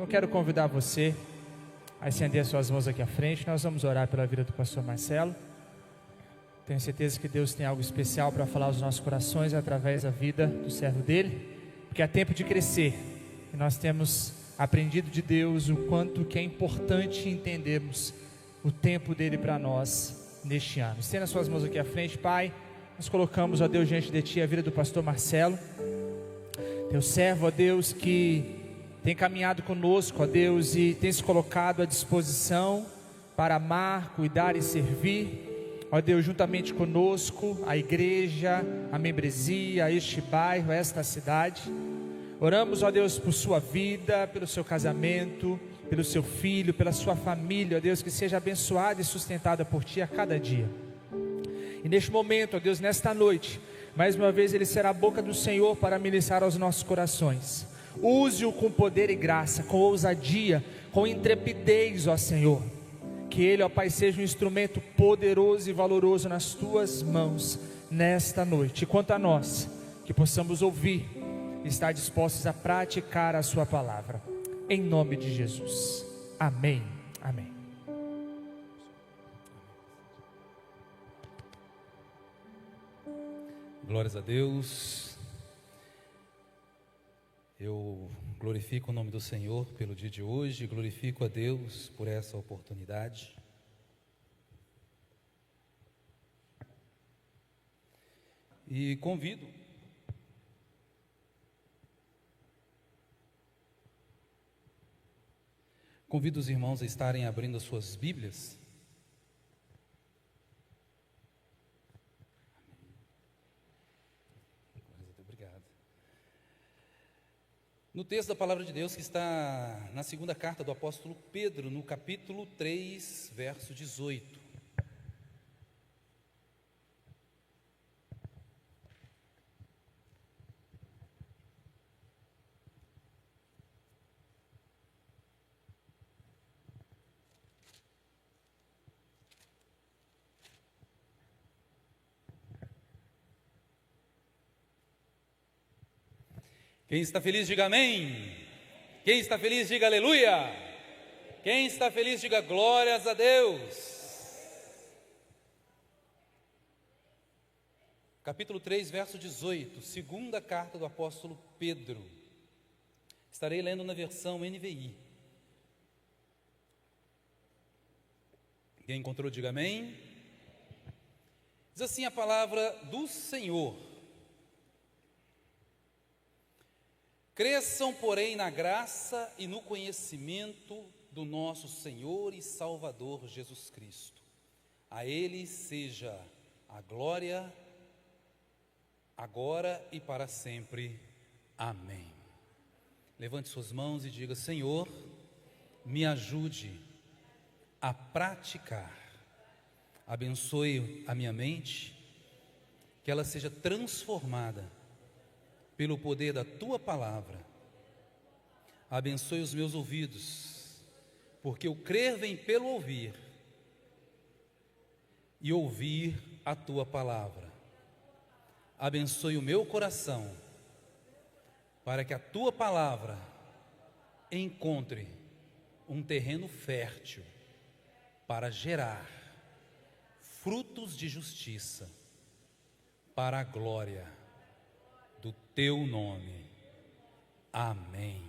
Então eu quero convidar você a estender as suas mãos aqui à frente. Nós vamos orar pela vida do pastor Marcelo. Tenho certeza que Deus tem algo especial para falar aos nossos corações através da vida do servo dele, porque é tempo de crescer, e nós temos aprendido de Deus o quanto que é importante entendermos o tempo dele para nós neste ano. Estenda as suas mãos aqui à frente. Pai, nós colocamos, ó Deus, diante de Ti a vida do pastor Marcelo, Teu servo, ó Deus, que tem caminhado conosco, ó Deus, e tem se colocado à disposição para amar, cuidar e servir, ó Deus, juntamente conosco, a igreja, a membresia, este bairro, esta cidade. Oramos, ó Deus, por sua vida, pelo seu casamento, pelo seu filho, pela sua família, ó Deus, que seja abençoada e sustentada por Ti a cada dia. E neste momento, ó Deus, nesta noite, mais uma vez Ele será a boca do Senhor para ministrar aos nossos corações. Use-o com poder e graça, com ousadia, com intrepidez, ó Senhor. Que Ele, ó Pai, seja um instrumento poderoso e valoroso nas Tuas mãos nesta noite. E quanto a nós, que possamos ouvir e estar dispostos a praticar a Sua palavra. Em nome de Jesus. Amém. Amém. Glórias a Deus. Eu glorifico o nome do Senhor pelo dia de hoje, glorifico a Deus por essa oportunidade. E convido os irmãos a estarem abrindo as suas Bíblias. Obrigado. No texto da palavra de Deus que está na segunda carta do apóstolo Pedro, no capítulo 3, verso 18. Quem está feliz, diga amém. Quem está feliz, diga aleluia. Quem está feliz, diga glórias a Deus. Capítulo 3, verso 18, segunda carta do apóstolo Pedro. Estarei lendo na versão NVI. Quem encontrou, diga amém. Diz assim a palavra do Senhor: cresçam, porém, na graça e no conhecimento do nosso Senhor e Salvador Jesus Cristo. A Ele seja a glória, agora e para sempre. Amém. Levante suas mãos e diga: Senhor, me ajude a praticar. Abençoe a minha mente, que ela seja transformada pelo poder da Tua palavra. Abençoe os meus ouvidos, porque o crer vem pelo ouvir, e ouvir a Tua palavra. Abençoe o meu coração, para que a Tua palavra encontre um terreno fértil para gerar frutos de justiça para a glória do Teu nome. Amém.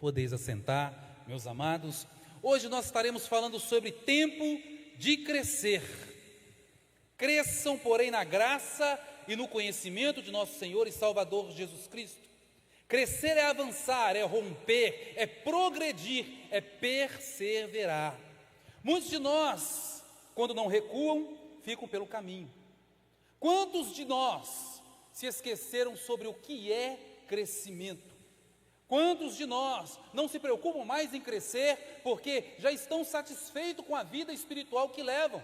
Podeis assentar, meus amados. Hoje nós estaremos falando sobre tempo de crescer. Cresçam, porém, na graça e no conhecimento de nosso Senhor e Salvador Jesus Cristo. Crescer é avançar, é romper, é progredir, é perseverar. Muitos de nós, quando não recuam, ficam pelo caminho. Quantos de nós se esqueceram sobre o que é crescimento? Quantos de nós não se preocupam mais em crescer porque já estão satisfeitos com a vida espiritual que levam?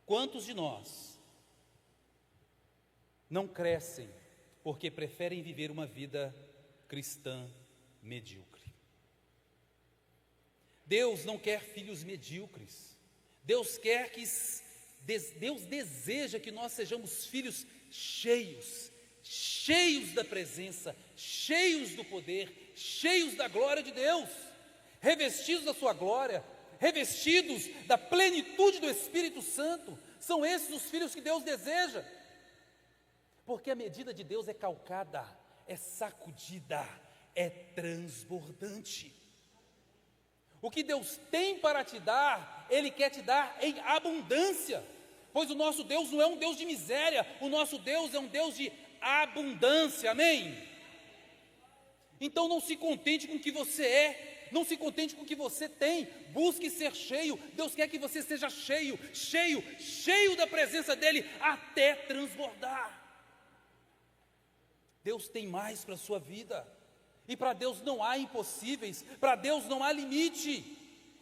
Quantos de nós não crescem porque preferem viver uma vida cristã medíocre? Deus não quer filhos medíocres. Deus quer que Deus deseja que nós sejamos filhos cheios, cheios da presença, cheios do poder, cheios da glória de Deus, revestidos da sua glória, revestidos da plenitude do Espírito Santo. São esses os filhos que Deus deseja, porque a medida de Deus é calcada, é sacudida, é transbordante. O que Deus tem para te dar, Ele quer te dar em abundância, pois o nosso Deus não é um Deus de miséria, o nosso Deus é um Deus de abundância, amém? Então não se contente com o que você é, não se contente com o que você tem, busque ser cheio. Deus quer que você seja cheio, cheio, cheio da presença dEle, até transbordar. Deus tem mais para a sua vida, e para Deus não há impossíveis, para Deus não há limite.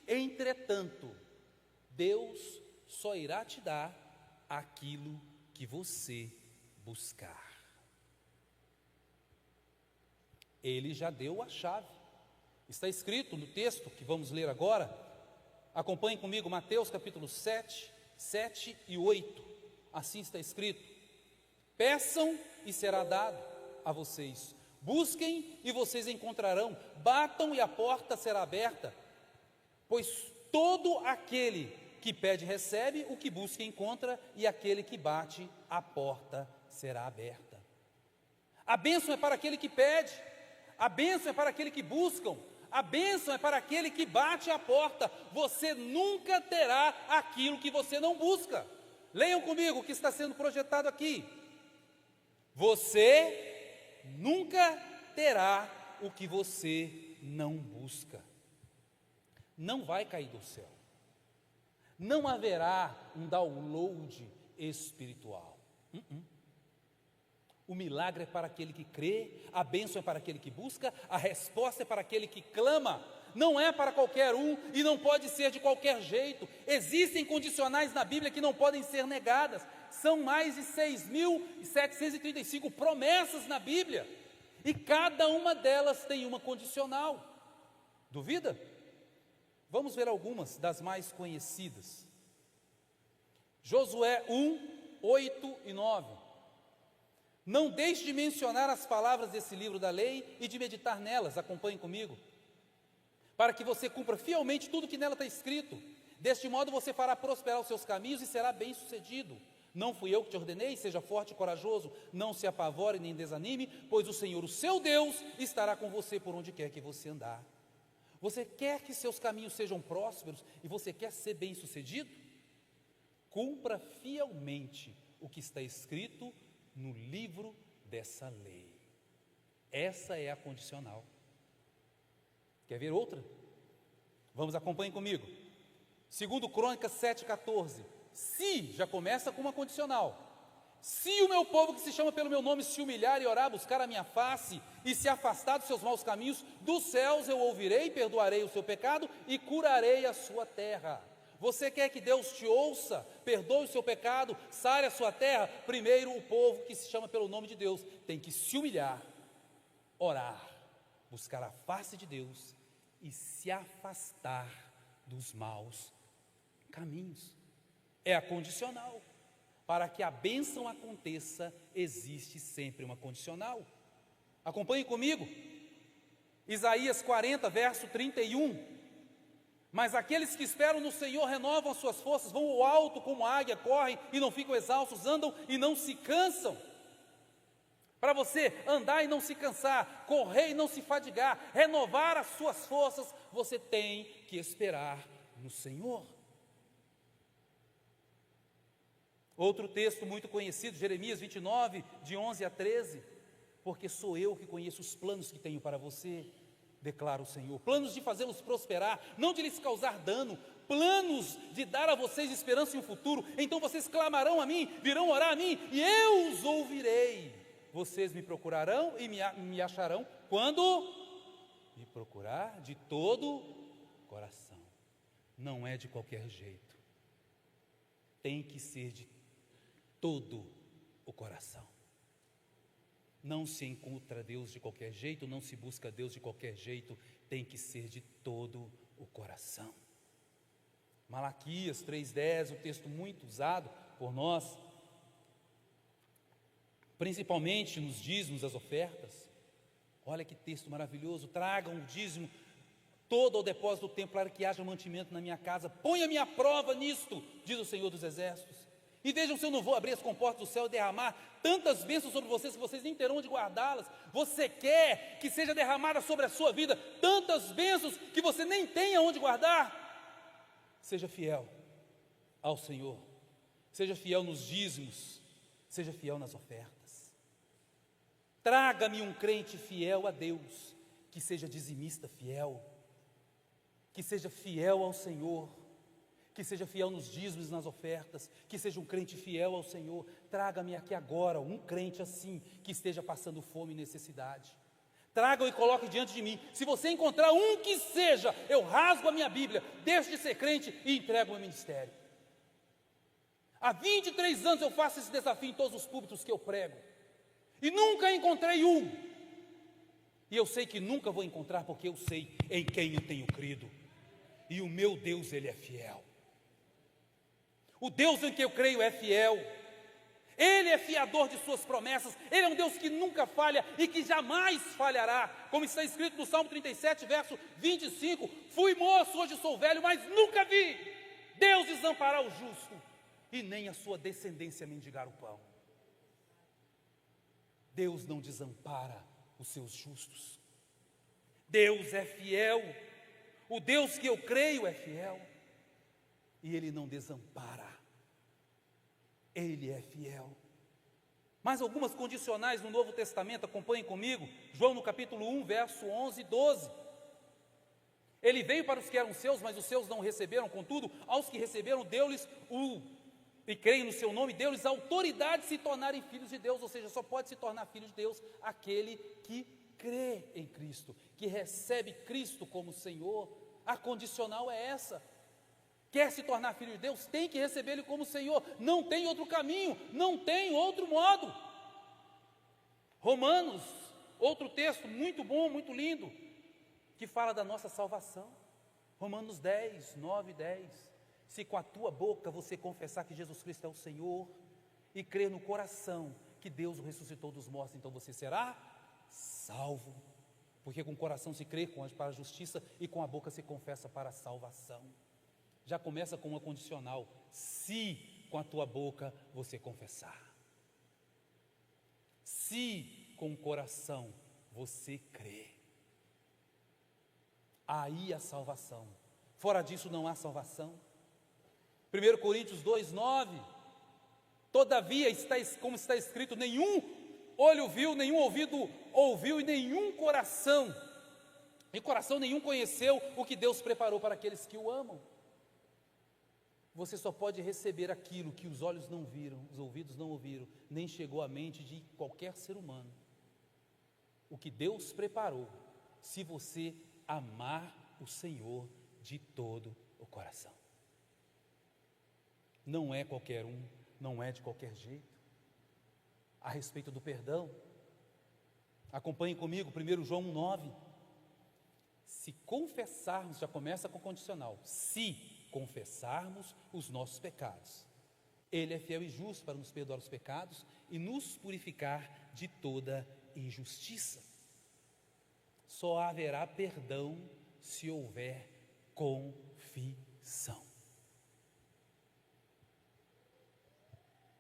Entretanto, Deus só irá te dar aquilo que você buscar. Ele já deu a chave, está escrito no texto que vamos ler agora. Acompanhe comigo Mateus capítulo 7, 7 e 8, assim está escrito: peçam e será dado a vocês, busquem e vocês encontrarão, batam e a porta será aberta, pois todo aquele que pede recebe, o que busca encontra, e aquele que bate, a porta será aberta. A bênção é para aquele que pede, a bênção é para aquele que busca, a bênção é para aquele que bate a porta. Você nunca terá aquilo que você não busca. Leiam comigo o que está sendo projetado aqui. Você nunca terá o que você não busca. Não vai cair do céu. Não haverá um download espiritual. O milagre é para aquele que crê, a bênção é para aquele que busca, a resposta é para aquele que clama. Não é para qualquer um e não pode ser de qualquer jeito. Existem condicionais na Bíblia que não podem ser negadas. São mais de 6.735 promessas na Bíblia, e cada uma delas tem uma condicional. Duvida? Vamos ver algumas das mais conhecidas. Josué 1, 8 e 9. Não deixe de mencionar as palavras desse livro da lei e de meditar nelas, acompanhe comigo, para que você cumpra fielmente tudo que nela está escrito. Deste modo você fará prosperar os seus caminhos e será bem sucedido. Não fui eu que te ordenei? Seja forte e corajoso, não se apavore nem desanime, pois o Senhor, o seu Deus, estará com você por onde quer que você andar. Você quer que seus caminhos sejam prósperos e você quer ser bem sucedido? Cumpra fielmente o que está escrito no livro dessa lei. Essa é a condicional. Quer ver outra? Vamos, acompanhem comigo. Segundo Crônicas 7,14. Se, já começa com uma condicional. Se o meu povo que se chama pelo meu nome se humilhar e orar, buscar a minha face e se afastar dos seus maus caminhos, dos céus eu ouvirei, perdoarei o seu pecado e curarei a sua terra. Você quer que Deus te ouça, perdoe o seu pecado, sare a sua terra? Primeiro, o povo que se chama pelo nome de Deus tem que se humilhar, orar, buscar a face de Deus e se afastar dos maus caminhos. É a condicional. Para que a bênção aconteça, existe sempre uma condicional. Acompanhe comigo. Isaías 40, verso 31. Mas aqueles que esperam no Senhor renovam as suas forças, vão ao alto como águia, correm e não ficam exaustos, andam e não se cansam. Para você andar e não se cansar, correr e não se fadigar, renovar as suas forças, você tem que esperar no Senhor. Outro texto muito conhecido, Jeremias 29, de 11 a 13. Porque sou eu que conheço os planos que tenho para você, declara o Senhor. Planos de fazê-los prosperar, não de lhes causar dano. Planos de dar a vocês esperança em um futuro. Então vocês clamarão a mim, virão orar a mim, e eu os ouvirei. Vocês me procurarão e me acharão quando me procurar de todo coração. Não é de qualquer jeito. Tem que ser de todo o coração. Não se encontra Deus de qualquer jeito, não se busca Deus de qualquer jeito, tem que ser de todo o coração. Malaquias 3,10, um texto muito usado por nós. principalmente nos dízimos, as ofertas. Olha que texto maravilhoso: tragam o dízimo todo ao depósito do templo, para que haja mantimento na minha casa. Ponha-me à prova nisto, diz o Senhor dos Exércitos, e vejam se eu não vou abrir as comportas do céu e derramar tantas bênçãos sobre vocês, que vocês nem terão onde guardá-las. Você quer que seja derramada sobre a sua vida tantas bênçãos que você nem tenha onde guardar? Seja fiel ao Senhor, seja fiel nos dízimos, seja fiel nas ofertas. Traga-me um crente fiel a Deus, que seja dizimista fiel, que seja fiel ao Senhor, que seja fiel nos dízimos e nas ofertas, que seja um crente fiel ao Senhor. Traga-me aqui agora um crente assim, que esteja passando fome e necessidade. Tragam e coloquem diante de mim. Se você encontrar um que seja, eu rasgo a minha Bíblia, deixo de ser crente e entrego o meu ministério. Há 23 anos eu faço esse desafio em todos os púlpitos que eu prego, e nunca encontrei um. E eu sei que nunca vou encontrar, porque eu sei em quem eu tenho crido. E o meu Deus, Ele é fiel. O Deus em que eu creio é fiel. Ele é fiador de suas promessas. Ele é um Deus que nunca falha e que jamais falhará. Como está escrito no Salmo 37, verso 25: fui moço, hoje sou velho, mas nunca vi Deus desamparar o justo, e nem a sua descendência mendigar o pão. Deus não desampara os seus justos. Deus é fiel. O Deus que eu creio é fiel, e Ele não desampara. Ele é fiel. Mais algumas condicionais no Novo Testamento, acompanhem comigo. João no capítulo 1, verso 11 e 12. Ele veio para os que eram seus, mas os seus não o receberam. Contudo, aos que receberam, deu-lhes e creem no seu nome, deu-lhes a autoridade de se tornarem filhos de Deus. Ou seja, só pode se tornar filho de Deus aquele que crê em Cristo, que recebe Cristo como Senhor. A condicional é essa: quer se tornar filho de Deus, tem que receber Ele como Senhor. Não tem outro caminho, não tem outro modo. Romanos, outro texto muito bom, muito lindo, que fala da nossa salvação. Romanos 10, 9 e 10. Se com a tua boca você confessar que Jesus Cristo é o Senhor, e crer no coração que Deus o ressuscitou dos mortos, então você será salvo. Porque com o coração se crê para a justiça, e com a boca se confessa para a salvação. Já começa com uma condicional: se com a tua boca você confessar, se com o coração você crê, aí a salvação. Fora disso não há salvação. 1 Coríntios 2, 9. Todavia, como está escrito: nenhum olho viu, nenhum ouvido ouviu, e nenhum coração nenhum conheceu o que Deus preparou para aqueles que o amam. Você só pode receber aquilo que os olhos não viram, os ouvidos não ouviram, nem chegou à mente de qualquer ser humano. O que Deus preparou, se você amar o Senhor de todo o coração. Não é qualquer um, não é de qualquer jeito. A respeito do perdão, acompanhem comigo 1 João 9. Se confessarmos, já começa com condicional: se confessarmos os nossos pecados, Ele é fiel e justo para nos perdoar os pecados e nos purificar de toda injustiça. Só haverá perdão se houver confissão.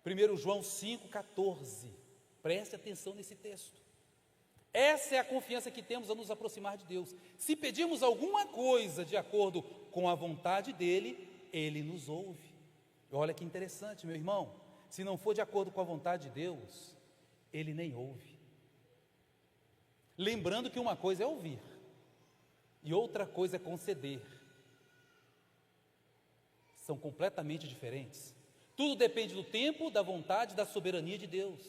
1 João 5,14, preste atenção nesse texto. Essa é a confiança que temos a nos aproximar de Deus: se pedirmos alguma coisa de acordo com a vontade dEle, Ele nos ouve. Olha que interessante, meu irmão, se não for de acordo com a vontade de Deus, Ele nem ouve. Lembrando que uma coisa é ouvir, e outra coisa é conceder. São completamente diferentes. Tudo depende do tempo, da vontade, da soberania de Deus.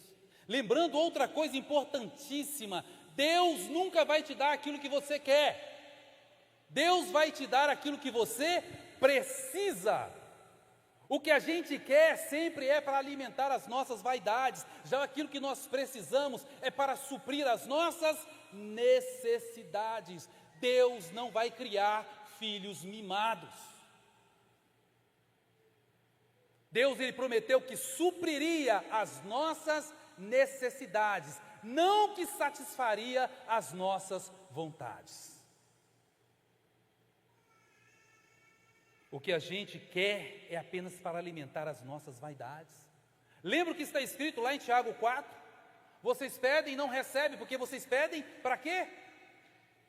Lembrando outra coisa importantíssima: Deus nunca vai te dar aquilo que você quer. Deus vai te dar aquilo que você precisa. O que a gente quer sempre é para alimentar as nossas vaidades, já aquilo que nós precisamos é para suprir as nossas necessidades. Deus não vai criar filhos mimados. Deus, Ele prometeu que supriria as nossas necessidades, não que satisfaria as nossas vontades. O que a gente quer é apenas para alimentar as nossas vaidades. Lembra o que está escrito lá em Tiago 4? Vocês pedem e não recebem, porque vocês pedem para quê?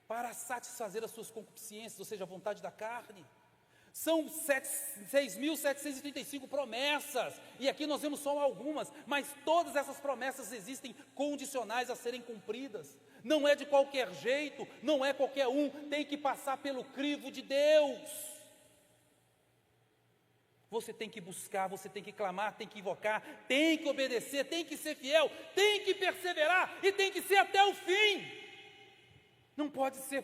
Para satisfazer as suas concupiscências, ou seja, a vontade da carne. São 6.735 promessas, e aqui nós vemos só algumas, mas todas essas promessas existem condicionais a serem cumpridas. Não é de qualquer jeito, não é qualquer um, tem que passar pelo crivo de Deus. Você tem que buscar, você tem que clamar, tem que invocar, tem que obedecer, tem que ser fiel, tem que perseverar e tem que ser até o fim. Não pode ser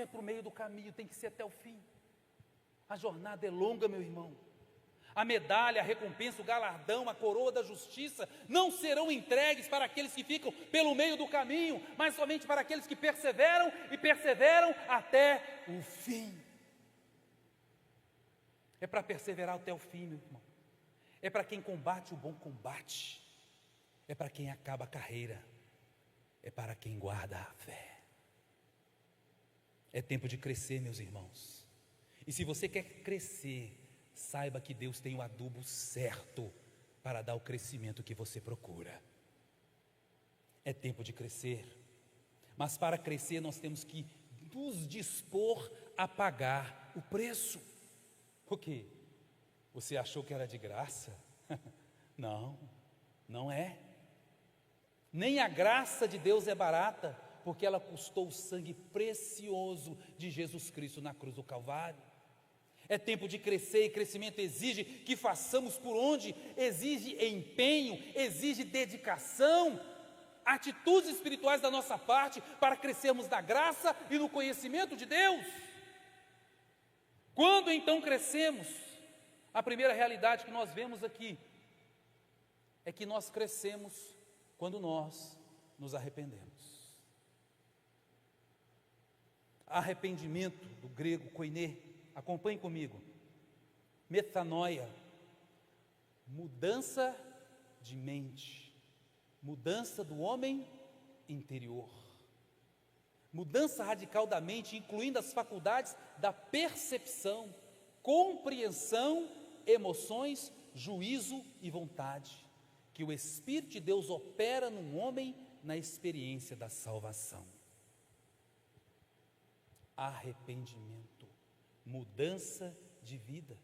por meio do caminho, tem que ser até o fim. A jornada é longa, meu irmão. A medalha, a recompensa, o galardão, a coroa da justiça não serão entregues para aqueles que ficam pelo meio do caminho, mas somente para aqueles que perseveram e perseveram até o fim. É para perseverar até o fim, meu irmão. É para quem combate o bom combate. É para quem acaba a carreira. É para quem guarda a fé. É tempo de crescer, meus irmãos. E se você quer crescer, saiba que Deus tem o adubo certo para dar o crescimento que você procura. É tempo de crescer. Mas para crescer nós temos que nos dispor a pagar o preço. Por quê? Você achou que era de graça? Não, não é. Nem a graça de Deus é barata, porque ela custou o sangue precioso de Jesus Cristo na cruz do Calvário. É tempo de crescer, e crescimento exige que façamos por onde, exige empenho, exige dedicação, atitudes espirituais da nossa parte para crescermos na graça e no conhecimento de Deus. Quando então crescemos? A primeira realidade que nós vemos aqui é que nós crescemos quando nós nos arrependemos. Arrependimento, do grego koiné, acompanhe comigo. Metanoia, mudança de mente, mudança do homem interior. Mudança radical da mente, incluindo as faculdades da percepção, compreensão, emoções, juízo e vontade, que o Espírito de Deus opera no homem na experiência da salvação. Arrependimento, mudança de vida.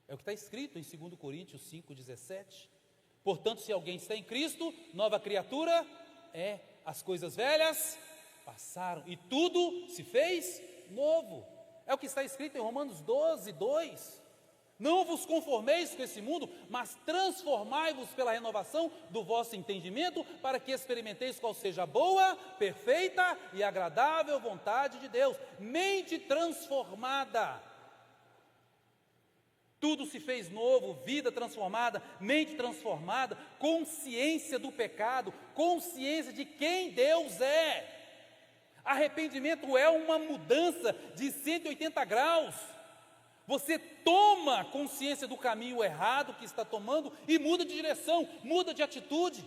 É o que está escrito em 2 Coríntios 5,17. Portanto, se alguém está em Cristo, nova criatura é, as coisas velhas passaram e tudo se fez novo. É o que está escrito em Romanos 12:2. Não vos conformeis com esse mundo, mas transformai-vos pela renovação do vosso entendimento, para que experimenteis qual seja a boa, perfeita e agradável vontade de Deus. Mente transformada. Tudo se fez novo, vida transformada, mente transformada, consciência do pecado, consciência de quem Deus é. Arrependimento é uma mudança de 180 graus. Você toma consciência do caminho errado que está tomando e muda de direção, muda de atitude,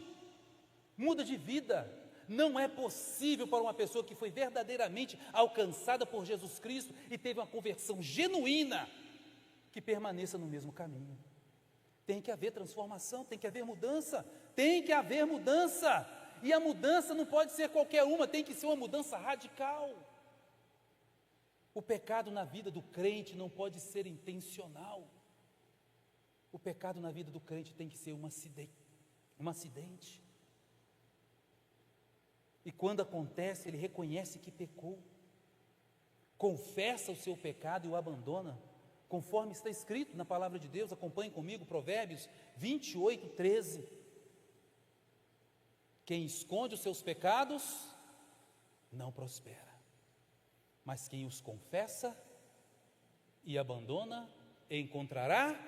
muda de vida. Não é possível para uma pessoa que foi verdadeiramente alcançada por Jesus Cristo e teve uma conversão genuína, que permaneça no mesmo caminho. Tem que haver transformação, tem que haver mudança, tem que haver mudança. E a mudança não pode ser qualquer uma, tem que ser uma mudança radical. O pecado na vida do crente não pode ser intencional. O pecado na vida do crente tem que ser um acidente. E quando acontece, ele reconhece que pecou, confessa o seu pecado e o abandona, conforme está escrito na palavra de Deus. Acompanhe comigo Provérbios 28:13. Quem esconde os seus pecados não prospera, mas quem os confessa e abandona encontrará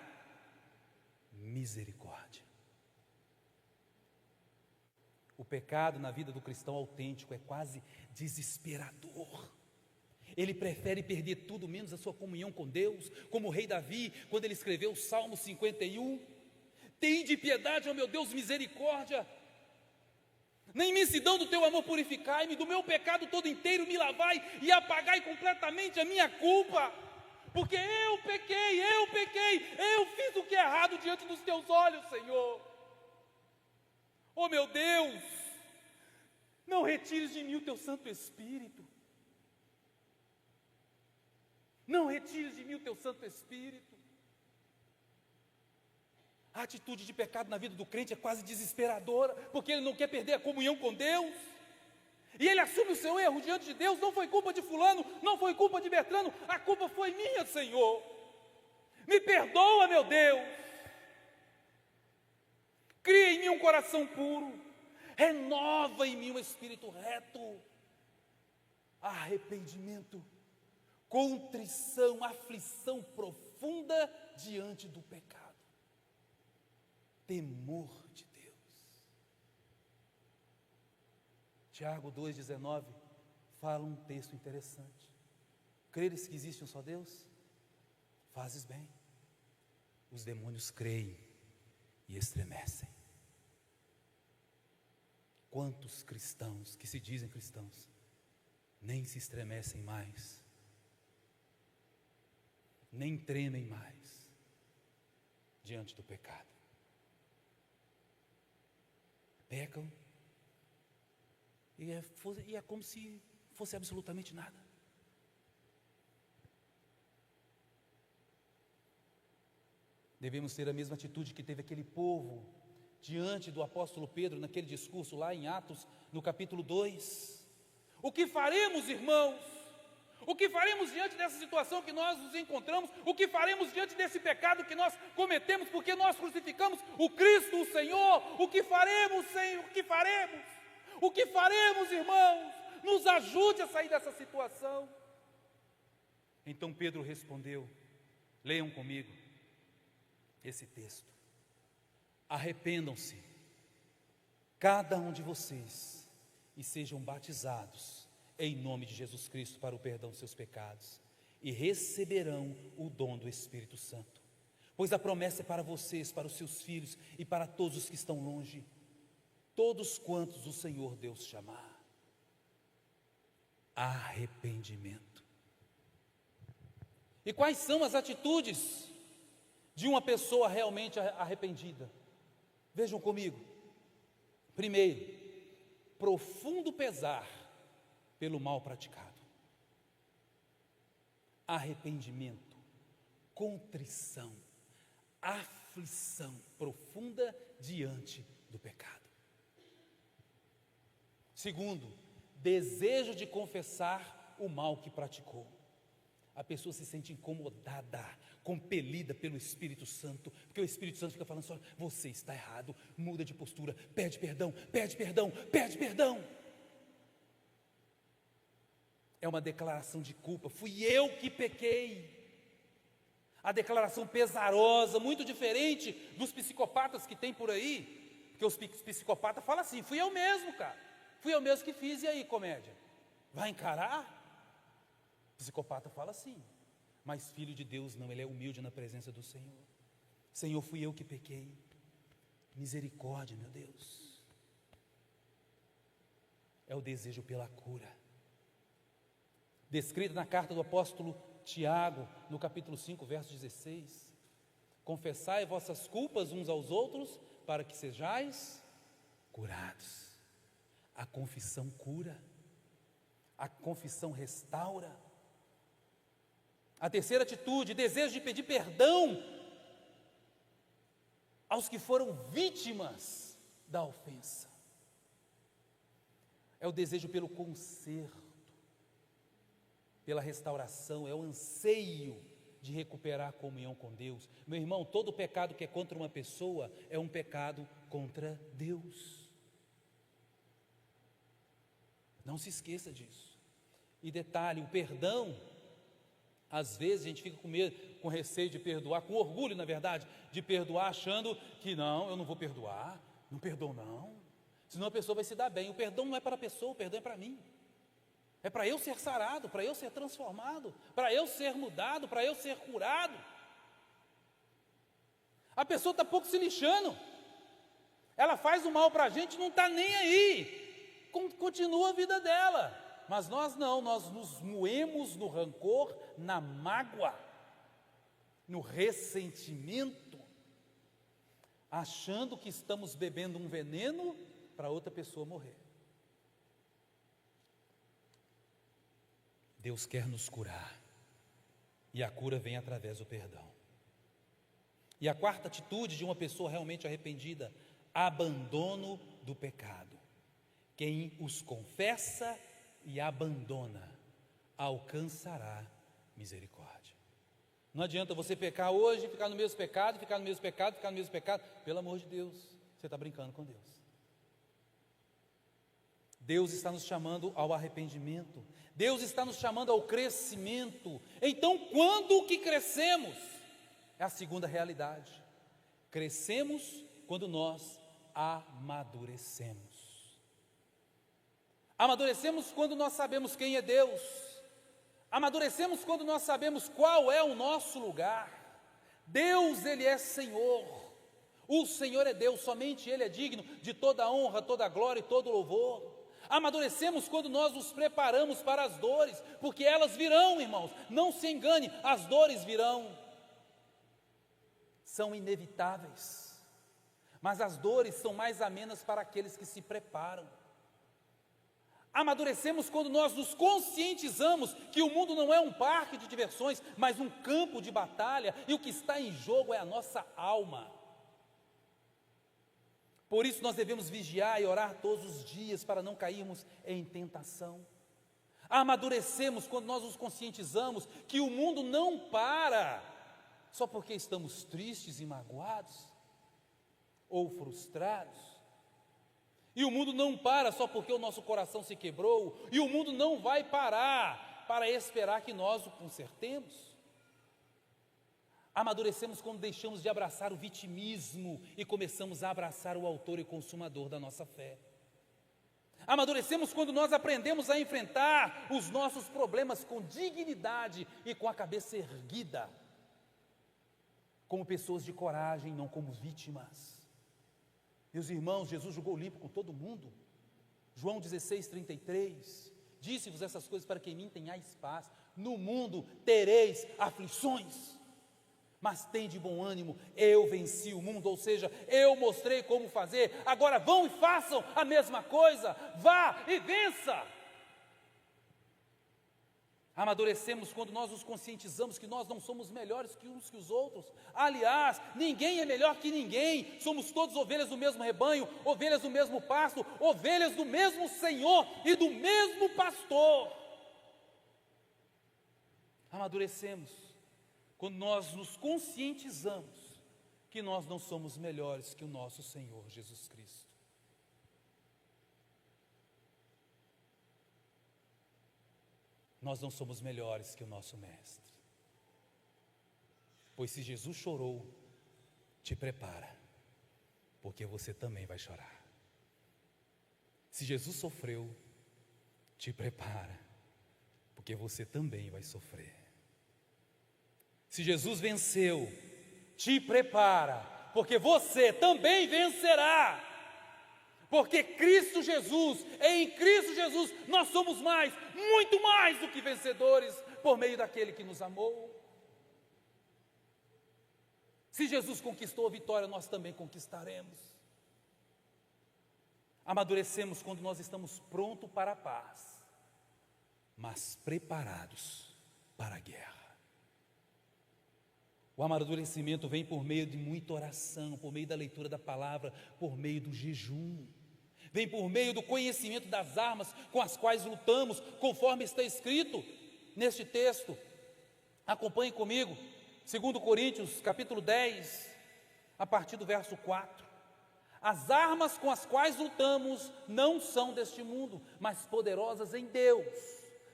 misericórdia. O pecado na vida do cristão autêntico é quase desesperador. Ele prefere perder tudo menos a sua comunhão com Deus, como o rei Davi, quando ele escreveu o Salmo 51. Tende piedade, ó meu Deus, misericórdia. Na imensidão do teu amor purificai-me, do meu pecado todo inteiro me lavai e apagai completamente a minha culpa. Porque eu pequei, eu fiz o que é errado diante dos teus olhos, Senhor. Oh meu Deus, não retires de mim o teu Santo Espírito. Não retires de mim o teu Santo Espírito. A atitude de pecado na vida do crente é quase desesperadora, porque ele não quer perder a comunhão com Deus. E ele assume o seu erro diante de Deus. Não foi culpa de fulano, não foi culpa de Bertrano, a culpa foi minha, Senhor. Me perdoa, meu Deus. Cria em mim um coração puro, renova em mim um espírito reto. Arrependimento, contrição, aflição profunda diante do pecado. Temor de Deus. Tiago 2,19 fala um texto interessante. Creres que existe um só Deus? Fazes bem. Os demônios creem e estremecem. Quantos cristãos que se dizem cristãos nem se estremecem mais, nem tremem mais diante do pecado. Pecam e é como se fosse absolutamente nada. Devemos ter a mesma atitude que teve aquele povo diante do apóstolo Pedro naquele discurso lá em Atos, no capítulo 2. O que faremos, irmãos? O que faremos diante dessa situação que nós nos encontramos? O que faremos diante desse pecado que nós cometemos porque nós crucificamos o Cristo, o Senhor? O que faremos, Senhor? O que faremos? O que faremos, irmãos? Nos ajude a sair dessa situação. Então Pedro respondeu, leiam comigo esse texto. Arrependam-se, cada um de vocês, e sejam batizados em nome de Jesus Cristo para o perdão dos seus pecados, e receberão o dom do Espírito Santo, pois a promessa é para vocês, para os seus filhos e para todos os que estão longe, todos quantos o Senhor Deus chamar. Arrependimento. E quais são as atitudes de uma pessoa realmente arrependida? Vejam comigo. Primeiro, profundo pesar pelo mal praticado. Arrependimento, contrição, aflição profunda diante do pecado. Segundo, desejo de confessar o mal que praticou. A pessoa se sente incomodada, compelida pelo Espírito Santo, porque o Espírito Santo fica falando só, você está errado, muda de postura, pede perdão, pede perdão, pede perdão. É uma declaração de culpa, fui eu que pequei. A declaração pesarosa, muito diferente dos psicopatas que tem por aí, porque os psicopatas falam assim, fui eu mesmo, cara, fui eu mesmo que fiz, e aí, comédia? Vai encarar? O psicopata fala assim, mas filho de Deus não, ele é humilde na presença do Senhor. Senhor, fui eu que pequei, misericórdia, meu Deus. É o desejo pela cura, descrito na carta do apóstolo Tiago, no capítulo 5, verso 16. Confessai vossas culpas uns aos outros, para que sejais curados. A confissão cura, a confissão restaura. A terceira atitude, desejo de pedir perdão aos que foram vítimas da ofensa. É o desejo pelo conserto, pela restauração, é o anseio de recuperar a comunhão com Deus. Meu irmão, todo pecado que é contra uma pessoa é um pecado contra Deus. Não se esqueça disso. E detalhe, o perdão, às vezes a gente fica com medo, com receio de perdoar, com orgulho, na verdade, de perdoar, achando que não, eu não vou perdoar, não perdoo não, senão a pessoa vai se dar bem. O perdão não é para a pessoa, o perdão é para mim. É para eu ser sarado, para eu ser transformado, para eu ser mudado, para eu ser curado. A pessoa está pouco se lixando. Ela faz o mal para a gente, não está nem aí. Continua a vida dela. Mas nós não, nós nos moemos no rancor, na mágoa, no ressentimento, achando que estamos bebendo um veneno para outra pessoa morrer. Deus quer nos curar, e a cura vem através do perdão. E a quarta atitude de uma pessoa realmente arrependida: abandono do pecado. Quem os confessa e abandona alcançará misericórdia. Não adianta você pecar hoje, ficar no mesmo pecado, ficar no mesmo pecado, ficar no mesmo pecado. Pelo amor de Deus, você está brincando com Deus. Deus está nos chamando ao arrependimento. Deus está nos chamando ao crescimento. Então, quando que crescemos? É a segunda realidade. Crescemos quando nós amadurecemos. Amadurecemos quando nós sabemos quem é Deus. Amadurecemos quando nós sabemos qual é o nosso lugar. Deus, Ele é Senhor. O Senhor é Deus, somente Ele é digno de toda a honra, toda a glória e todo o louvor. Amadurecemos quando nós nos preparamos para as dores, porque elas virão, irmãos. Não se engane, as dores virão. São inevitáveis. Mas as dores são mais amenas para aqueles que se preparam. Amadurecemos quando nós nos conscientizamos que o mundo não é um parque de diversões, mas um campo de batalha, e o que está em jogo é a nossa alma. Por isso nós devemos vigiar e orar todos os dias para não cairmos em tentação. Amadurecemos quando nós nos conscientizamos que o mundo não para só porque estamos tristes e magoados ou frustrados. E o mundo não para só porque o nosso coração se quebrou, e o mundo não vai parar para esperar que nós o consertemos. Amadurecemos quando deixamos de abraçar o vitimismo e começamos a abraçar o autor e consumador da nossa fé. Amadurecemos quando nós aprendemos a enfrentar os nossos problemas com dignidade e com a cabeça erguida, como pessoas de coragem, não como vítimas. Meus irmãos, Jesus julgou limpo com todo mundo. João 16:33, disse-vos essas coisas para que em mim tenhais paz. No mundo tereis aflições, mas tende bom ânimo, eu venci o mundo. Ou seja, eu mostrei como fazer, agora vão e façam a mesma coisa, vá e vença. Amadurecemos quando nós nos conscientizamos que nós não somos melhores que uns que os outros. Aliás, ninguém é melhor que ninguém. Somos todos ovelhas do mesmo rebanho, ovelhas do mesmo pasto, ovelhas do mesmo Senhor e do mesmo pastor. Amadurecemos quando nós nos conscientizamos que nós não somos melhores que o nosso Senhor Jesus Cristo. Nós não somos melhores que o nosso Mestre. Pois se Jesus chorou, te prepara, porque você também vai chorar. Se Jesus sofreu, te prepara, porque você também vai sofrer. Se Jesus venceu, te prepara, porque você também vencerá. Porque Cristo Jesus, em Cristo Jesus, nós somos mais, muito mais do que vencedores, por meio daquele que nos amou. Se Jesus conquistou a vitória, nós também conquistaremos. Amadurecemos quando nós estamos prontos para a paz, mas preparados para a guerra. O amadurecimento vem por meio de muita oração, por meio da leitura da palavra, por meio do jejum. Vem por meio do conhecimento das armas com as quais lutamos, conforme está escrito neste texto. Acompanhe comigo, 2 Coríntios, capítulo 10, a partir do verso 4. As armas com as quais lutamos não são deste mundo, mas poderosas em Deus,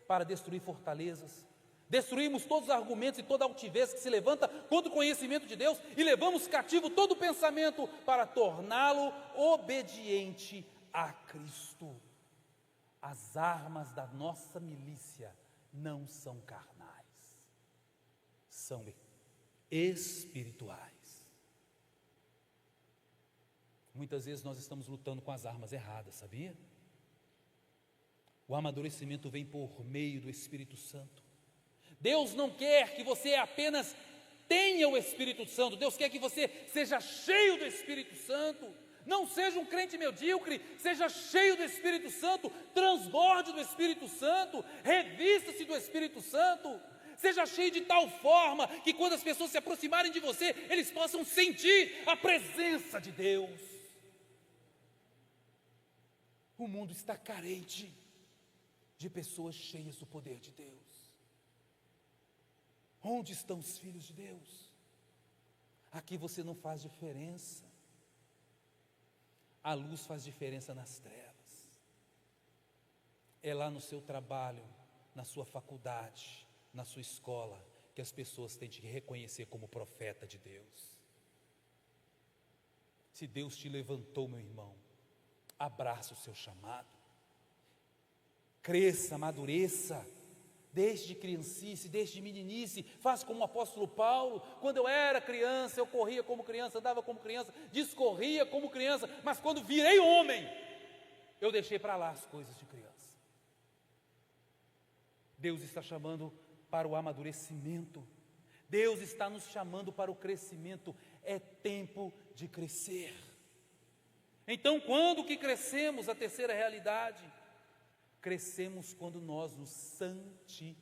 para destruir fortalezas. Destruímos todos os argumentos e toda altivez que se levanta contra o conhecimento de Deus e levamos cativo todo pensamento para torná-lo obediente a Cristo. As armas da nossa milícia não são carnais, são espirituais. Muitas vezes nós estamos lutando com as armas erradas, sabia? O amadurecimento vem por meio do Espírito Santo. Deus não quer que você apenas tenha o Espírito Santo, Deus quer que você seja cheio do Espírito Santo. Não seja um crente medíocre, seja cheio do Espírito Santo, transborde do Espírito Santo, revista-se do Espírito Santo. Seja cheio de tal forma que quando as pessoas se aproximarem de você, eles possam sentir a presença de Deus. O mundo está carente de pessoas cheias do poder de Deus. Onde estão os filhos de Deus? Aqui você não faz diferença. A luz faz diferença nas trevas. É lá no seu trabalho, na sua faculdade, na sua escola, que as pessoas têm que te reconhecer como profeta de Deus. Se Deus te levantou, meu irmão, abraça o seu chamado. Cresça, amadureça, desde criancice, desde meninice, faça como o apóstolo Paulo. Quando eu era criança, eu corria como criança, andava como criança, discorria como criança, mas quando virei homem, eu deixei para lá as coisas de criança. Deus está chamando para o amadurecimento, Deus está nos chamando para o crescimento, é tempo de crescer. Então, quando que crescemos? A terceira realidade, crescemos quando nós nos santificamos.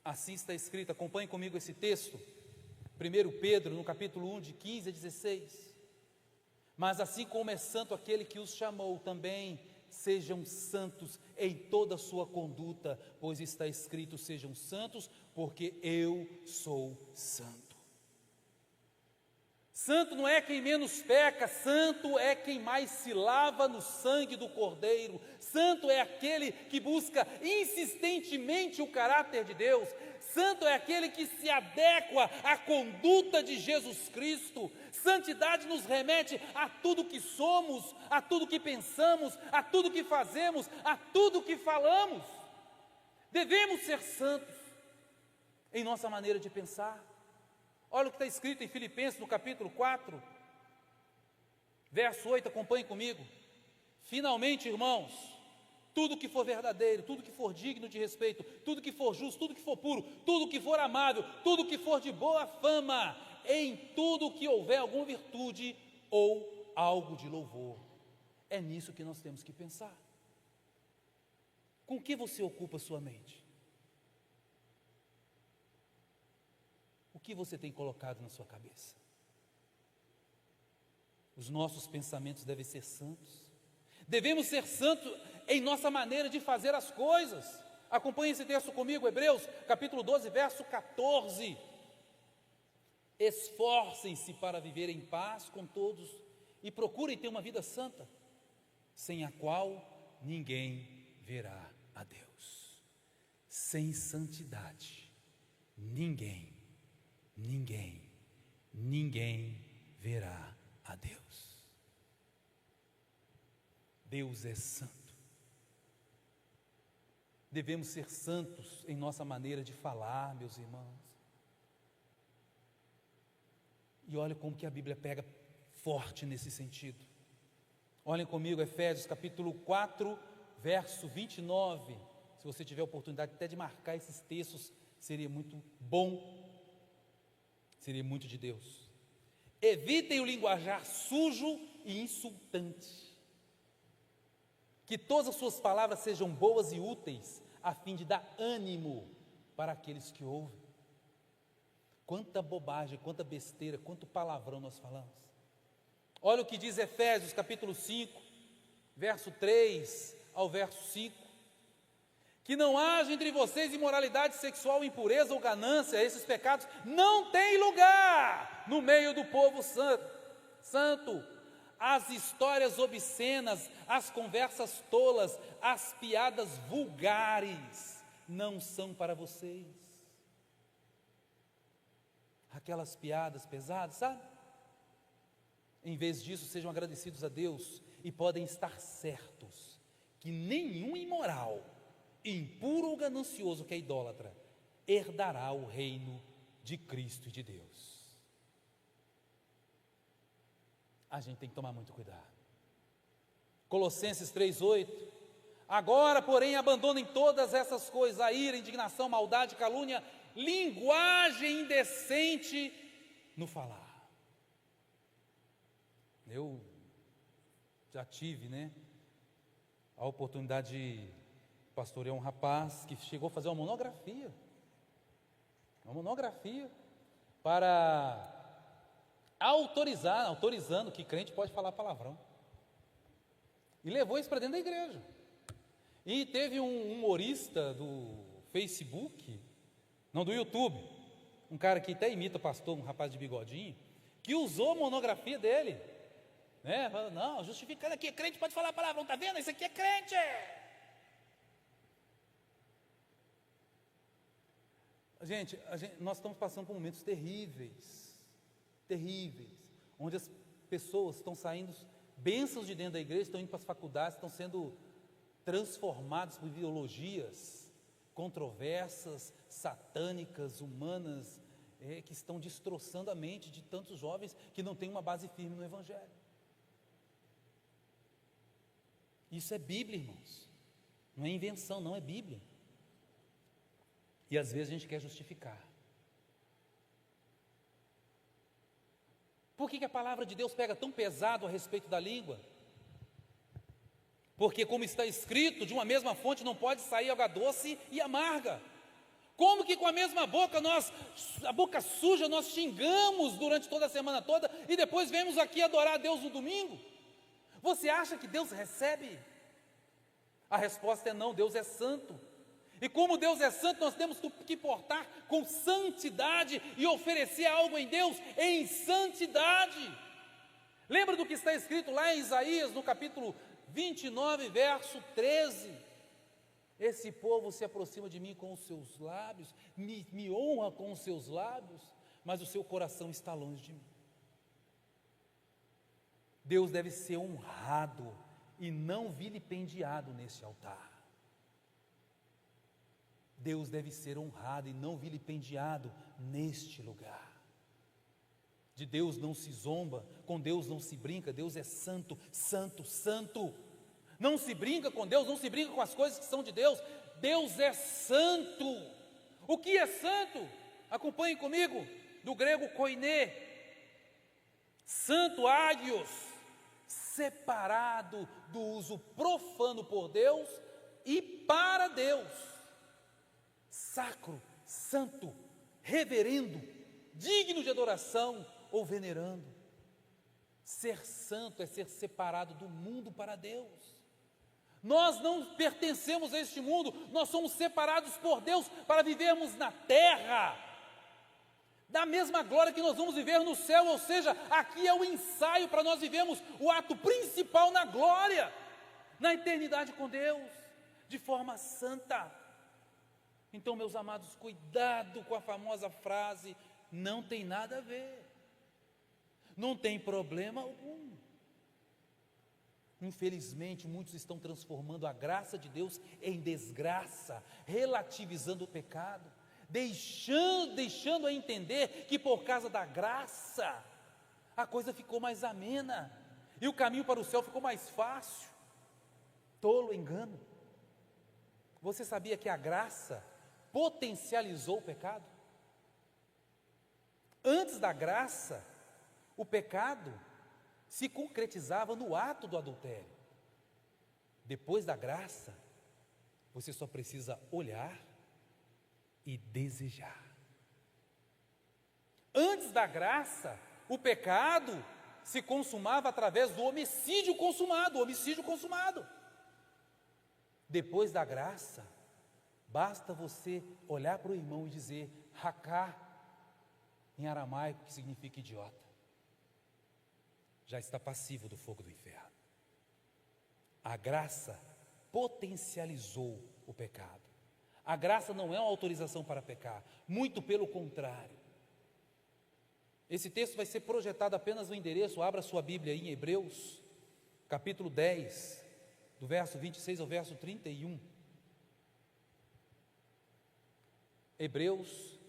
Assim está escrito, acompanhe comigo esse texto, 1 Pedro, no capítulo 1, de 15 a 16. Mas assim como é santo aquele que os chamou, também sejam santos em toda a sua conduta, pois está escrito, sejam santos, porque eu sou santo. Santo não é quem menos peca, santo é quem mais se lava no sangue do Cordeiro. Santo é aquele que busca insistentemente o caráter de Deus. Santo é aquele que se adequa à conduta de Jesus Cristo. Santidade nos remete a tudo que somos, a tudo que pensamos, a tudo que fazemos, a tudo que falamos. Devemos ser santos em nossa maneira de pensar. Olha o que está escrito em Filipenses, no capítulo 4, verso 8, acompanhe comigo. Finalmente, irmãos, tudo que for verdadeiro, tudo que for digno de respeito, tudo que for justo, tudo que for puro, tudo que for amável, tudo que for de boa fama, em tudo que houver alguma virtude ou algo de louvor. É nisso que nós temos que pensar. Com que você ocupa sua mente? O que você tem colocado na sua cabeça? Os nossos pensamentos devem ser santos. Devemos ser santos em nossa maneira de fazer as coisas. Acompanhe esse texto comigo, Hebreus, capítulo 12, verso 14. Esforcem-se para viver em paz com todos e procurem ter uma vida santa, sem a qual ninguém verá a Deus. Sem santidade, ninguém verá a Deus. Deus é santo. Devemos ser santos em nossa maneira de falar, meus irmãos. E olha como que a Bíblia pega forte nesse sentido. Olhem comigo, Efésios capítulo 4, verso 29. Se você tiver a oportunidade até de marcar esses textos, seria muito bom. Seria muito de Deus. Evitem o linguajar sujo e insultante. Que todas as suas palavras sejam boas e úteis, a fim de dar ânimo para aqueles que ouvem. Quanta bobagem, quanta besteira, quanto palavrão nós falamos. Olha o que diz Efésios capítulo 5, verso 3 ao verso 5. Que não haja entre vocês imoralidade sexual, impureza ou ganância, esses pecados não têm lugar no meio do povo santo. As histórias obscenas, as conversas tolas, as piadas vulgares não são para vocês. Aquelas piadas pesadas, sabe? Em vez disso, sejam agradecidos a Deus e podem estar certos que nenhum imoral, impuro ou ganancioso que é idólatra, herdará o reino de Cristo e de Deus. a gente tem que tomar muito cuidado. Colossenses 3:8, agora, porém, abandonem todas essas coisas, a ira, indignação, maldade, calúnia, linguagem indecente no falar. Eu já tive, a oportunidade de pastorear um rapaz que chegou a fazer uma monografia para autorizando que crente pode falar palavrão. E levou isso para dentro da igreja. E teve um humorista do Facebook, não, do YouTube, um cara que até imita o pastor, um rapaz de bigodinho, que usou a monografia dele, falando, não, justificando aqui, crente pode falar palavrão, tá vendo? Isso aqui é crente. Gente, nós estamos passando por momentos terríveis, onde as pessoas estão saindo, bênçãos de dentro da igreja, estão indo para as faculdades, estão sendo transformadas por ideologias controversas, satânicas, humanas, que estão destroçando a mente de tantos jovens que não têm uma base firme no Evangelho. Isso é Bíblia, irmãos, não é invenção, não é Bíblia. E às vezes a gente quer justificar. Por que a palavra de Deus pega tão pesado a respeito da língua? Porque, como está escrito, de uma mesma fonte não pode sair água doce e amarga. Como que com a mesma boca a boca suja, nós xingamos durante toda a semana toda e depois vemos aqui adorar a Deus no domingo? Você acha que Deus recebe? A resposta é não, Deus é santo. E como Deus é santo, nós temos que portar com santidade e oferecer algo em Deus em santidade. Lembra do que está escrito lá em Isaías, no capítulo 29, verso 13? Esse povo se aproxima de mim com os seus lábios, me honra com os seus lábios, mas o seu coração está longe de mim. Deus deve ser honrado e não vilipendiado nesse altar. Deus deve ser honrado e não vilipendiado neste lugar. De Deus não se zomba, com Deus não se brinca, Deus é santo, santo, santo. Não se brinca com Deus, não se brinca com as coisas que são de Deus. Deus é santo. O que é santo? Acompanhem comigo, do grego koiné. Santo, ágios, separado do uso profano por Deus e para Deus. Sacro, santo, reverendo, digno de adoração ou venerando. Ser santo é ser separado do mundo para Deus. Nós não pertencemos a este mundo, nós somos separados por Deus para vivermos na terra, da mesma glória que nós vamos viver no céu, ou seja, aqui é o ensaio para nós vivermos o ato principal na glória, na eternidade com Deus, de forma santa. Então, meus amados, cuidado com a famosa frase, não tem nada a ver, não tem problema algum. Infelizmente, muitos estão transformando a graça de Deus em desgraça, relativizando o pecado, deixando a entender que por causa da graça, a coisa ficou mais amena, e o caminho para o céu ficou mais fácil. Tolo engano. Você sabia que a graça potencializou o pecado? Antes da graça, o pecado se concretizava no ato do adultério. Depois da graça, você só precisa olhar e desejar. Antes da graça, o pecado se consumava através do homicídio consumado. Depois da graça, basta você olhar para o irmão e dizer Raká, em aramaico, que significa idiota. Já está passivo do fogo do inferno. A graça potencializou o pecado. A graça não é uma autorização para pecar, muito pelo contrário. Esse texto vai ser projetado apenas no endereço, abra sua Bíblia aí em Hebreus, capítulo 10, do verso 26 ao verso 31. Hebreus,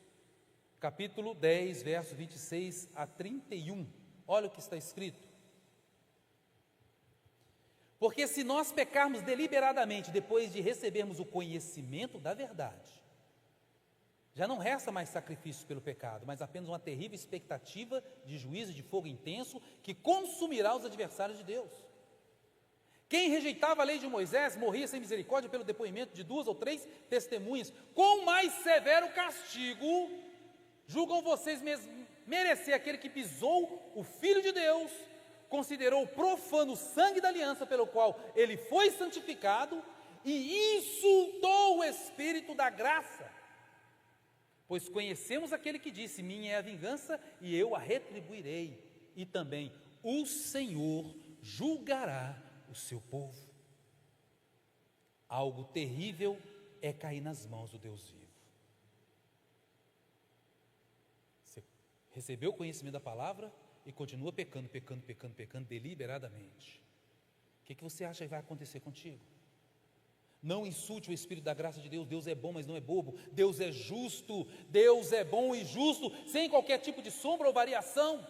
capítulo 10, verso 26 a 31. Olha o que está escrito. Porque se nós pecarmos deliberadamente depois de recebermos o conhecimento da verdade, já não resta mais sacrifício pelo pecado, mas apenas uma terrível expectativa de juízo de fogo intenso que consumirá os adversários de Deus. Quem rejeitava a lei de Moisés morria sem misericórdia pelo depoimento de 2 ou 3 testemunhas. Quão mais severo castigo julgam vocês merecer aquele que pisou o Filho de Deus, considerou profano o sangue da aliança pelo qual ele foi santificado e insultou o Espírito da graça? Pois conhecemos aquele que disse: minha é a vingança e eu a retribuirei. E também o Senhor julgará o seu povo. Algo terrível é cair nas mãos do Deus vivo. Você recebeu o conhecimento da palavra e continua pecando deliberadamente. O que você acha que vai acontecer contigo? Não insulte o Espírito da graça de Deus. Deus é bom, mas não é bobo. Deus é justo. Deus é bom e justo, sem qualquer tipo de sombra ou variação.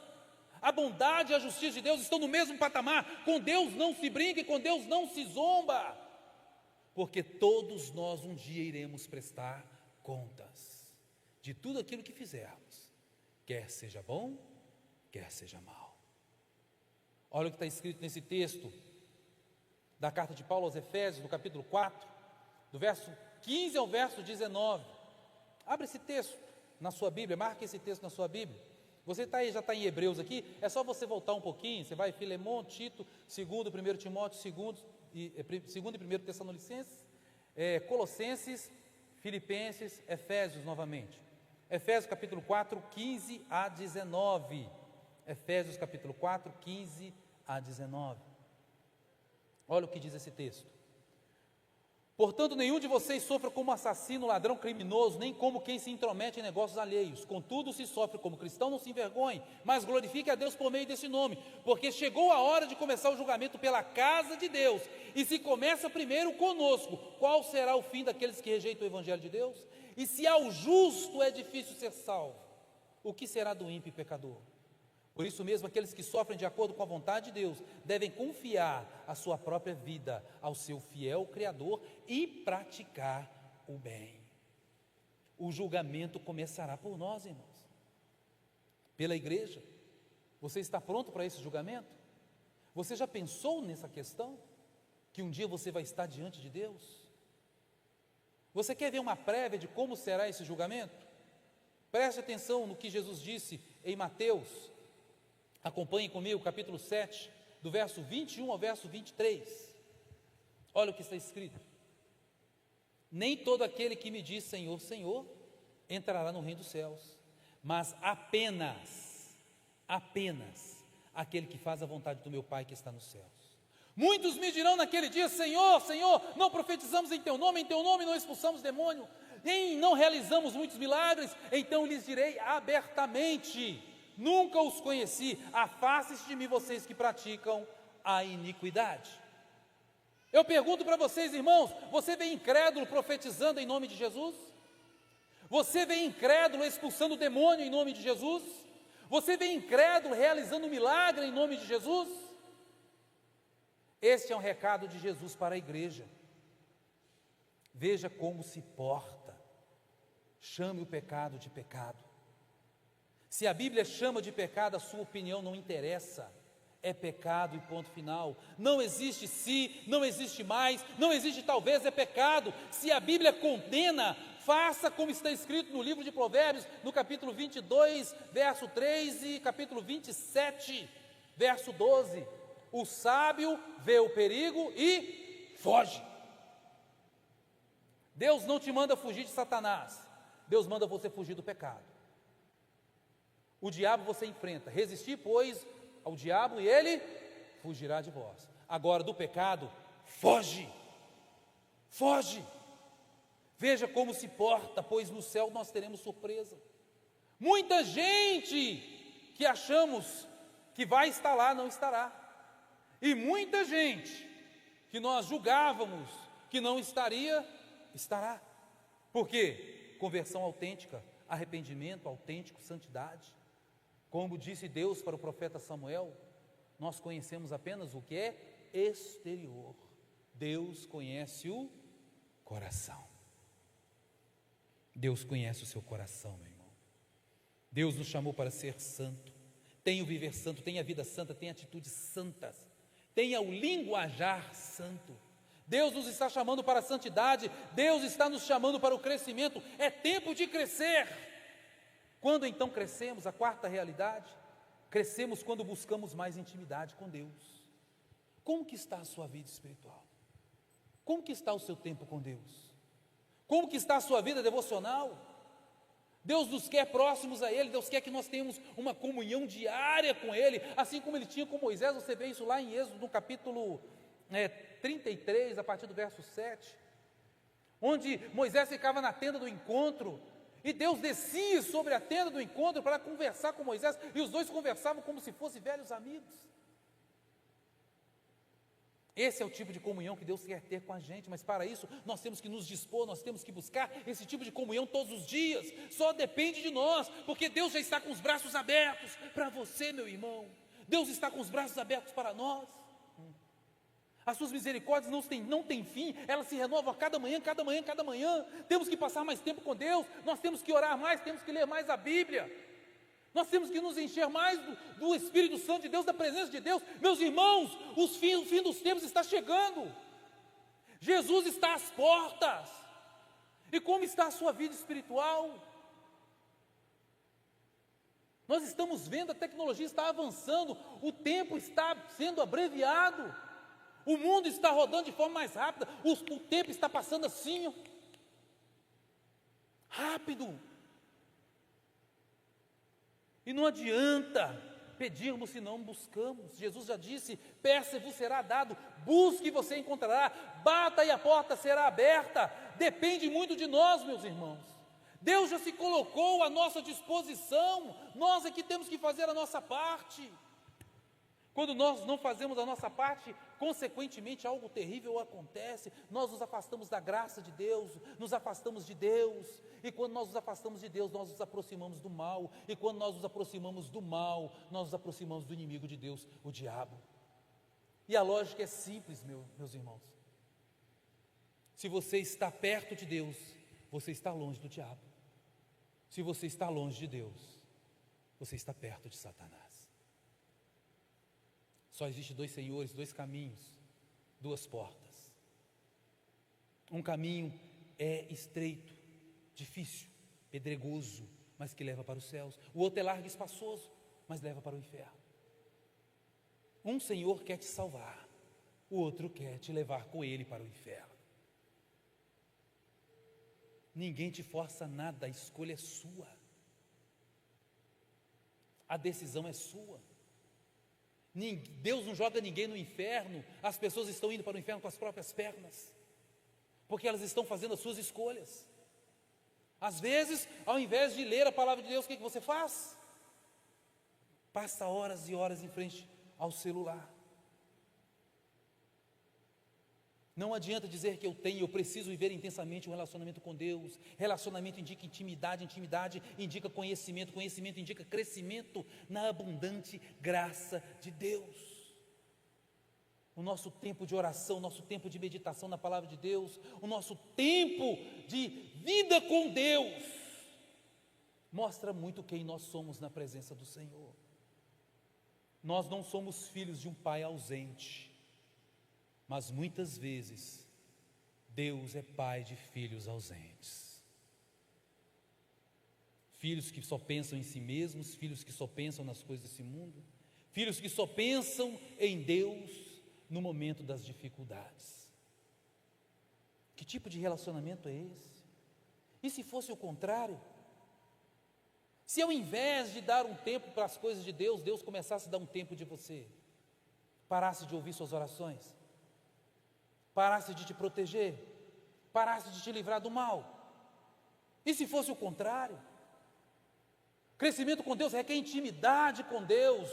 A bondade e a justiça de Deus estão no mesmo patamar. Com Deus não se brinca e com Deus não se zomba, porque todos nós um dia iremos prestar contas de tudo aquilo que fizermos, quer seja bom, quer seja mal. Olha o que está escrito nesse texto da carta de Paulo aos Efésios, no capítulo 4, do verso 15 ao verso 19. Abre esse texto na sua Bíblia, marque esse texto na sua Bíblia. Você já está em Hebreus aqui, é só você voltar um pouquinho, você vai em Filemon, Tito, 2º, 1 Timóteo, 2º e 1 Tessalonicenses, Colossenses, Filipenses, Efésios novamente. Efésios capítulo 4, 15 a 19. Efésios capítulo 4, 15 a 19. Olha o que diz esse texto. Portanto, nenhum de vocês sofra como assassino, ladrão, criminoso, nem como quem se intromete em negócios alheios. Contudo, se sofre como cristão, não se envergonhe, mas glorifique a Deus por meio desse nome, porque chegou a hora de começar o julgamento pela casa de Deus, e se começa primeiro conosco, qual será o fim daqueles que rejeitam o evangelho de Deus? E se ao justo é difícil ser salvo, o que será do ímpio e pecador? Por isso mesmo, aqueles que sofrem de acordo com a vontade de Deus devem confiar a sua própria vida ao seu fiel Criador e praticar o bem. O julgamento começará por nós, irmãos, pela igreja. Você está pronto para esse julgamento? Você já pensou nessa questão? Que um dia você vai estar diante de Deus? Você quer ver uma prévia de como será esse julgamento? Preste atenção no que Jesus disse em Mateus. Acompanhe comigo, capítulo 7, do verso 21 ao verso 23. Olha o que está escrito. Nem todo aquele que me diz Senhor, Senhor, entrará no reino dos céus, mas apenas aquele que faz a vontade do meu Pai que está nos céus. Muitos me dirão naquele dia: Senhor, Senhor, não profetizamos em teu nome não expulsamos demônio, nem não realizamos muitos milagres. Então lhes direi abertamente: nunca os conheci, afaste-se de mim, vocês que praticam a iniquidade. Eu pergunto para vocês, irmãos, você vem incrédulo profetizando em nome de Jesus? Você vem incrédulo expulsando o demônio em nome de Jesus? Você vem incrédulo realizando um milagre em nome de Jesus? Este é um recado de Jesus para a igreja. Veja como se porta. Chame o pecado de pecado. Se a Bíblia chama de pecado, a sua opinião não interessa. É pecado e ponto final. Não existe se, não existe mais, não existe talvez, é pecado. Se a Bíblia condena, faça como está escrito no livro de Provérbios, no capítulo 22, verso 3 e capítulo 27, verso 12. O sábio vê o perigo e foge. Deus não te manda fugir de Satanás. Deus manda você fugir do pecado. O diabo você enfrenta. Resistir, pois, ao diabo e ele fugirá de vós. Agora, do pecado, foge. Foge. Veja como se porta, pois no céu nós teremos surpresa. Muita gente que achamos que vai estar lá, não estará. E muita gente que nós julgávamos que não estaria, estará. Por quê? Conversão autêntica, arrependimento autêntico, santidade. Como disse Deus para o profeta Samuel, nós conhecemos apenas o que é exterior. Deus conhece o coração. Deus conhece o seu coração, meu irmão. Deus nos chamou para ser santo. Tenha o viver santo, tenha a vida santa, tenha atitudes santas, tenha o linguajar santo. Deus nos está chamando para a santidade, Deus está nos chamando para o crescimento. É tempo de crescer. Quando então crescemos? A quarta realidade: crescemos quando buscamos mais intimidade com Deus. Como que está a sua vida espiritual? Como que está o seu tempo com Deus? Como que está a sua vida devocional? Deus nos quer próximos a Ele, Deus quer que nós tenhamos uma comunhão diária com Ele, assim como Ele tinha com Moisés. Você vê isso lá em Êxodo, no capítulo 33, a partir do verso 7, onde Moisés ficava na tenda do encontro, e Deus descia sobre a tenda do encontro para conversar com Moisés, e os dois conversavam como se fossem velhos amigos. Esse é o tipo de comunhão que Deus quer ter com a gente, mas para isso nós temos que nos dispor, nós temos que buscar esse tipo de comunhão todos os dias. Só depende de nós, porque Deus já está com os braços abertos para você, meu irmão. Deus está com os braços abertos para nós. As suas misericórdias não têm fim, elas se renovam a cada manhã, cada manhã, cada manhã. Temos que passar mais tempo com Deus, nós temos que orar mais, temos que ler mais a Bíblia. Nós temos que nos encher mais do Espírito Santo de Deus, da presença de Deus. Meus irmãos, o fim dos tempos está chegando. Jesus está às portas. E como está a sua vida espiritual? Nós estamos vendo, a tecnologia está avançando, o tempo está sendo abreviado, o mundo está rodando de forma mais rápida, o tempo está passando assim, ó, rápido. E não adianta pedirmos se não buscamos. Jesus já disse: peça e vos será dado, busque e você encontrará, bata e a porta será aberta. Depende muito de nós, meus irmãos. Deus já se colocou à nossa disposição, nós é que temos que fazer a nossa parte. Quando nós não fazemos a nossa parte, consequentemente algo terrível acontece. Nós nos afastamos da graça de Deus, nos afastamos de Deus, e quando nós nos afastamos de Deus, nós nos aproximamos do mal, e quando nós nos aproximamos do mal, nós nos aproximamos do inimigo de Deus, o diabo. E a lógica é simples, meus irmãos. Se você está perto de Deus, você está longe do diabo. Se você está longe de Deus, você está perto de Satanás. Só existe dois senhores, dois caminhos, duas portas. Um caminho é estreito, difícil, pedregoso, mas que leva para os céus. O outro é largo e espaçoso, mas leva para o inferno. Um Senhor quer te salvar, o outro quer te levar com Ele para o inferno. Ninguém te força nada, a escolha é sua. A decisão é sua. Deus não joga ninguém no inferno. As pessoas estão indo para o inferno com as próprias pernas, porque elas estão fazendo as suas escolhas. Às vezes, ao invés de ler a palavra de Deus, o que você faz? Passa horas e horas em frente ao celular. Não adianta dizer que eu preciso viver intensamente um relacionamento com Deus. Relacionamento indica intimidade, intimidade indica conhecimento, conhecimento indica crescimento na abundante graça de Deus. O nosso tempo de oração, o nosso tempo de meditação na palavra de Deus, o nosso tempo de vida com Deus, mostra muito quem nós somos na presença do Senhor. Nós não somos filhos de um pai ausente, mas muitas vezes Deus é pai de filhos ausentes. Filhos que só pensam em si mesmos, filhos que só pensam nas coisas desse mundo, filhos que só pensam em Deus no momento das dificuldades. Que tipo de relacionamento é esse? E se fosse o contrário? Se ao invés de dar um tempo para as coisas de Deus, Deus começasse a dar um tempo de você, parasse de ouvir suas orações, parasse de te proteger, parasse de te livrar do mal. E se fosse o contrário? Crescimento com Deus requer intimidade com Deus.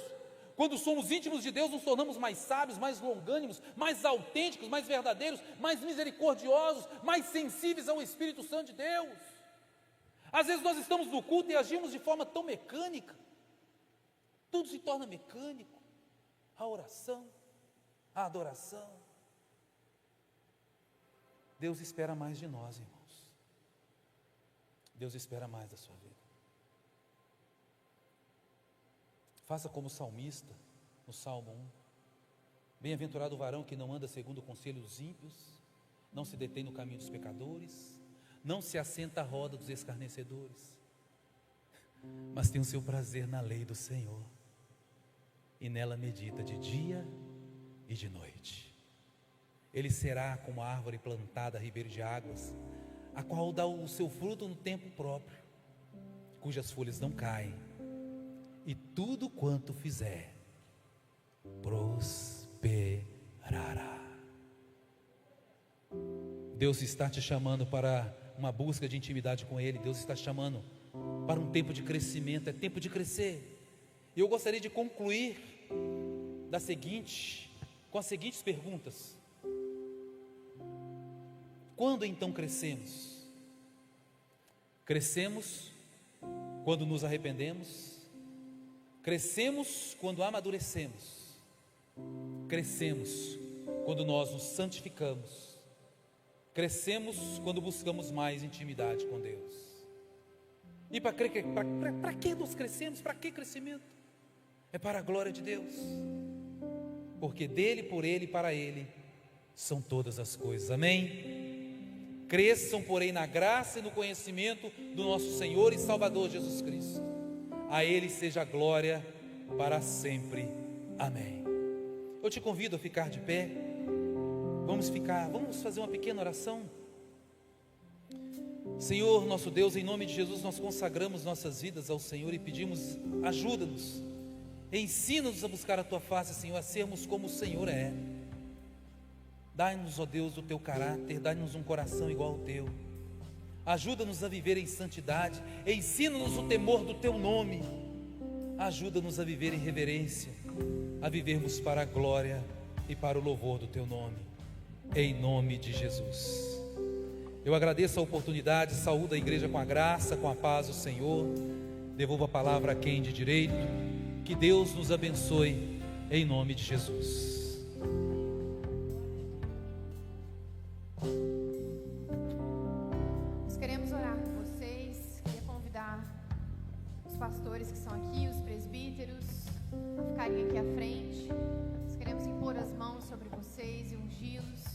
Quando somos íntimos de Deus, nos tornamos mais sábios, mais longânimos, mais autênticos, mais verdadeiros, mais misericordiosos, mais sensíveis ao Espírito Santo de Deus. Às vezes nós estamos no culto e agimos de forma tão mecânica, tudo se torna mecânico, a oração, a adoração. Deus espera mais de nós, irmãos. Deus espera mais da sua vida. Faça como o salmista, no Salmo 1. Bem-aventurado o varão que não anda segundo o conselho dos ímpios, não se detém no caminho dos pecadores, não se assenta à roda dos escarnecedores, mas tem o seu prazer na lei do Senhor, e nela medita de dia e de noite. Ele será como a árvore plantada a ribeiro de águas, a qual dá o seu fruto no tempo próprio, cujas folhas não caem, e tudo quanto fizer prosperará. Deus está te chamando para uma busca de intimidade com Ele. Deus está te chamando para um tempo de crescimento. É tempo de crescer. E eu gostaria de concluir com as seguintes perguntas: quando então crescemos? Crescemos quando nos arrependemos? Crescemos quando amadurecemos? Crescemos quando nós nos santificamos? Crescemos quando buscamos mais intimidade com Deus? E para que nós crescemos? Para que crescimento? É para a glória de Deus, porque dele, por ele e para ele são todas as coisas. Amém? Cresçam, porém, na graça e no conhecimento do nosso Senhor e Salvador Jesus Cristo. A Ele seja a glória para sempre. Amém. Eu te convido a ficar de pé. Vamos fazer uma pequena oração. Senhor, nosso Deus, em nome de Jesus, nós consagramos nossas vidas ao Senhor e pedimos: ajuda-nos, ensina-nos a buscar a Tua face, Senhor, a sermos como o Senhor é. Dai-nos, ó Deus, o Teu caráter, dai-nos um coração igual ao Teu. Ajuda-nos a viver em santidade, ensina-nos o temor do Teu nome. Ajuda-nos a viver em reverência, a vivermos para a glória e para o louvor do Teu nome, em nome de Jesus. Eu agradeço a oportunidade, saúdo a igreja com a graça, com a paz do Senhor. Devolvo a palavra a quem de direito. Que Deus nos abençoe, em nome de Jesus. Nós queremos orar por vocês. Queria convidar os pastores que estão aqui, os presbíteros, a ficarem aqui à frente. Nós queremos impor as mãos sobre vocês e ungí-los.